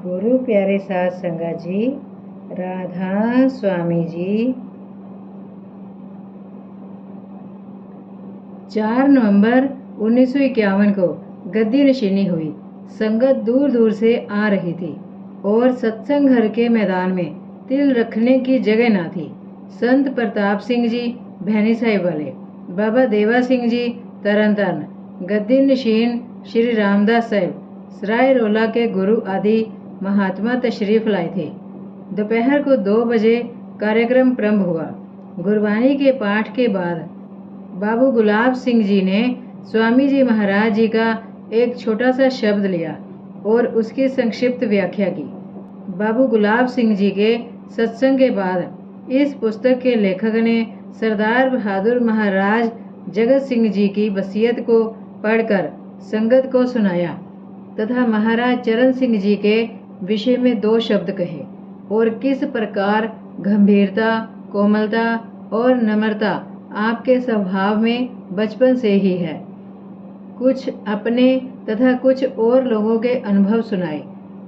गुरु प्यारे साथ संगत जी, राधा स्वामी जी। 4 नवंबर 1951 को गद्दी नशीनी हुई। संगत दूर दूर से आ रही थी और सत्संग घर के मैदान में तिल रखने की जगह ना थी। संत प्रताप सिंह जी भैनी साहिब वाले, बाबा देवा सिंह जी तरन तारण, गद्दी नशीन श्री रामदास साहिब, सराय रोला के गुरु आदि महात्मा तशरीफ लाए थे। दोपहर को 2 बजे कार्यक्रम प्रारंभ हुआ। गुरबानी के पाठ के बाद बाबू गुलाब सिंह जी ने स्वामी जी महाराज जी का एक छोटा सा शब्द लिया और उसकी संक्षिप्त व्याख्या की। बाबू गुलाब सिंह जी के सत्संग के बाद इस पुस्तक के लेखक ने सरदार बहादुर महाराज जगत सिंह जी की वसीयत को पढ़कर संगत को सुनाया तथा महाराज चरण सिंह जी के विषय में 2 शब्द कहे और किस प्रकार गंभीरता, कोमलता और नम्रता आपके स्वभाव में बचपन से ही है। कुछ अपने तथा कुछ और लोगों के अनुभव सुनाए,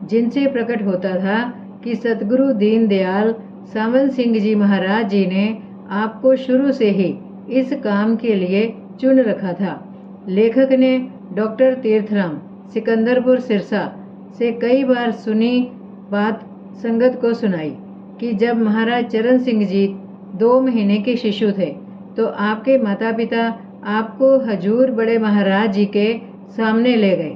जिनसे प्रकट होता था कि सतगुरु दीन दयाल सावंत सिंह जी महाराज जी ने आपको शुरू से ही इस काम के लिए चुन रखा था। लेखक ने डॉक्टर तीर्थराम सिकंदरपुर सिरसा से कई बार सुनी बात संगत को सुनाई कि जब महाराज चरण सिंह जी 2 महीने के शिशु थे तो आपके माता पिता आपको हजूर बड़े महाराज जी के सामने ले गए।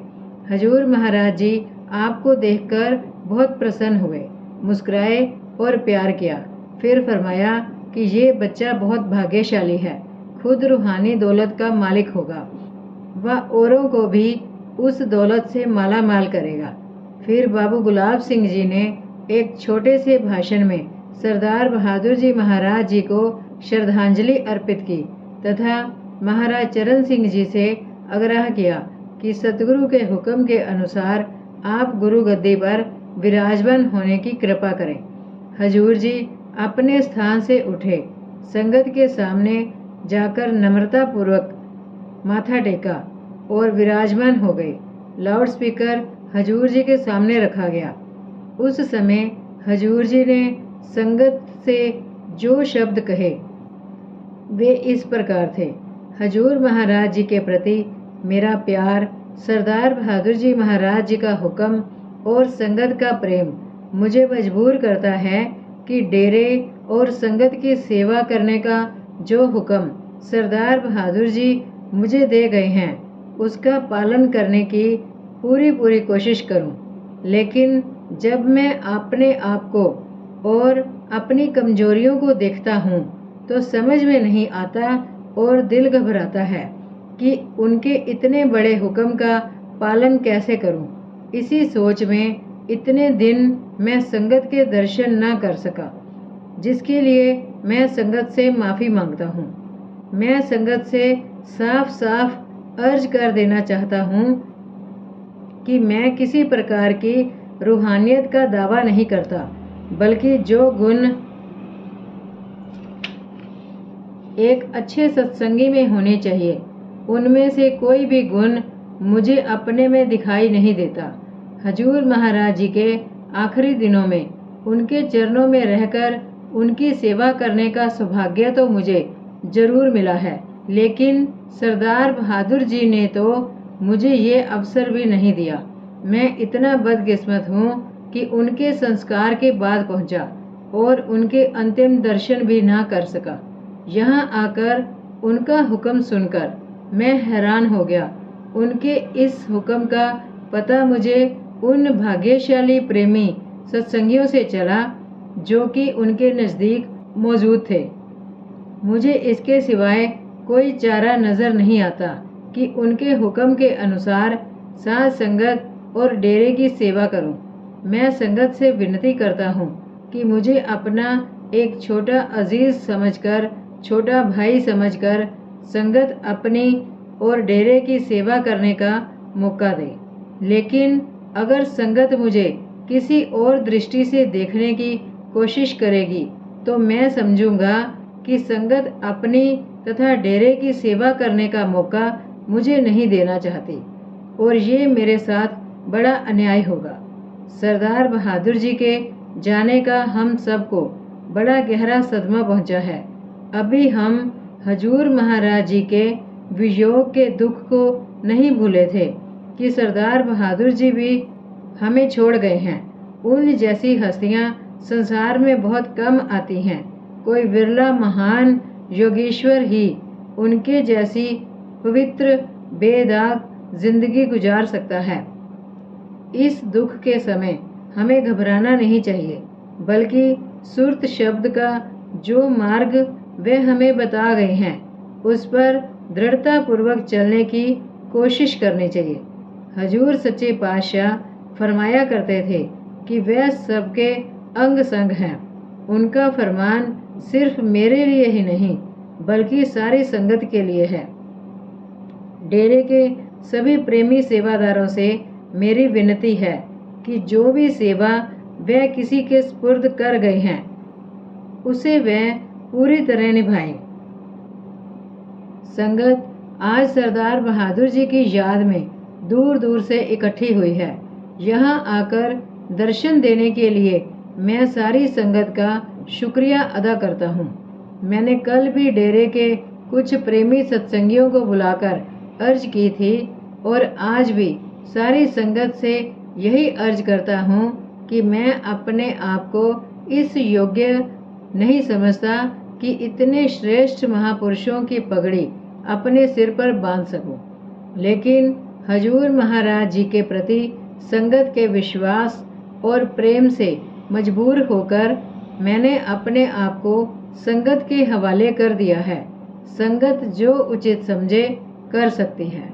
हजूर महाराज जी आपको देखकर बहुत प्रसन्न हुए, मुस्कुराए और प्यार किया। फिर फरमाया कि ये बच्चा बहुत भाग्यशाली है, खुद रूहानी दौलत का मालिक होगा, वह औरों को भी उस दौलत से माला माल करेगा। फिर बाबू गुलाब सिंह जी ने एक छोटे से भाषण में सरदार बहादुर जी महाराज जी को श्रद्धांजलि अर्पित की तथा महाराज चरण सिंह जी से आग्रह किया कि सतगुरु के हुक्म के अनुसार आप गुरु गद्दी पर विराजमान होने की कृपा करें। हजूर जी अपने स्थान से उठे, संगत के सामने जाकर नम्रता पूर्वक माथा टेका और विराजमान हो गए। लाउड स्पीकर हजूर जी के सामने रखा गया। उस समय हजूर जी ने संगत से जो शब्द कहे वे इस प्रकार थे। हजूर महाराज जी के प्रति मेरा प्यार, सरदार बहादुर जी महाराज जी का हुक्म और संगत का प्रेम मुझे मजबूर करता है कि डेरे और संगत की सेवा करने का जो हुक्म सरदार बहादुर जी मुझे दे गए हैं उसका पालन करने की पूरी कोशिश करूं। लेकिन जब मैं अपने आप को और अपनी कमजोरियों को देखता हूं तो समझ में नहीं आता और दिल घबराता है कि उनके इतने बड़े हुक्म का पालन कैसे करूं। इसी सोच में इतने दिन मैं संगत के दर्शन न कर सका, जिसके लिए मैं संगत से माफ़ी मांगता हूं। मैं संगत से साफ साफ अर्ज कर देना चाहता हूं कि मैं किसी प्रकार की रूहानियत का दावा नहीं करता, बल्कि जो गुण एक अच्छे सत्संगी में होने चाहिए उनमें से कोई भी गुण मुझे अपने में दिखाई नहीं देता। हजूर महाराज जी के आखिरी दिनों में उनके चरणों में रहकर उनकी सेवा करने का सौभाग्य तो मुझे जरूर मिला है, लेकिन सरदार बहादुर जी ने तो मुझे ये अवसर भी नहीं दिया। मैं इतना बदकिस्मत हूँ कि उनके संस्कार के बाद पहुँचा और उनके अंतिम दर्शन भी ना कर सका। यहाँ आकर उनका हुक्म सुनकर मैं हैरान हो गया। उनके इस हुक्म का पता मुझे उन भाग्यशाली प्रेमी सत्संगियों से चला जो कि उनके नज़दीक मौजूद थे। मुझे इसके सिवाय कोई चारा नज़र नहीं आता कि उनके हुक्म के अनुसार साथ संगत और डेरे की सेवा करूं। मैं संगत से विनती करता हूं कि मुझे अपना एक छोटा अजीज समझकर, छोटा भाई समझकर संगत अपनी और डेरे की सेवा करने का मौका दे। लेकिन अगर संगत मुझे किसी और दृष्टि से देखने की कोशिश करेगी तो मैं समझूंगा कि संगत अपनी तथा डेरे की सेवा करने का मौका मुझे नहीं देना चाहती और ये मेरे साथ बड़ा अन्याय होगा। सरदार बहादुर जी के जाने का हम सबको बड़ा गहरा सदमा पहुंचा है। अभी हम हजूर महाराज जी के वियोग के दुख को नहीं भूले थे कि सरदार बहादुर जी भी हमें छोड़ गए हैं। उन जैसी हस्तियां संसार में बहुत कम आती हैं। कोई विरला महान योगीश्वर ही उनके जैसी पवित्र बेदाग जिंदगी गुजार सकता है। इस दुख के समय हमें घबराना नहीं चाहिए, बल्कि सुरत शब्द का जो मार्ग वे हमें बता गए हैं उस पर दृढ़ता पूर्वक चलने की कोशिश करनी चाहिए। हजूर सच्चे पातशाह फरमाया करते थे कि वे सबके अंग संग हैं। उनका फरमान सिर्फ मेरे लिए ही नहीं बल्कि सारी संगत के लिए है। डेरे के सभी प्रेमी सेवादारों से मेरी विनती है कि जो भी सेवा वे किसी के स्पुर्द कर गए हैं उसे वे पूरी तरह निभाएं। संगत आज सरदार बहादुर जी की याद में दूर दूर से इकट्ठी हुई है। यहाँ आकर दर्शन देने के लिए मैं सारी संगत का शुक्रिया अदा करता हूँ। मैंने कल भी डेरे के कुछ प्रेमी सत्संगियों को बुलाकर अर्ज की थी और आज भी सारी संगत से यही अर्ज करता हूँ कि मैं अपने आप को इस योग्य नहीं समझता कि इतने श्रेष्ठ महापुरुषों की पगड़ी अपने सिर पर बांध सकूं, लेकिन हजूर महाराज जी के प्रति संगत के विश्वास और प्रेम से मजबूर होकर मैंने अपने आप को संगत के हवाले कर दिया है। संगत जो उचित समझे कर सकती है।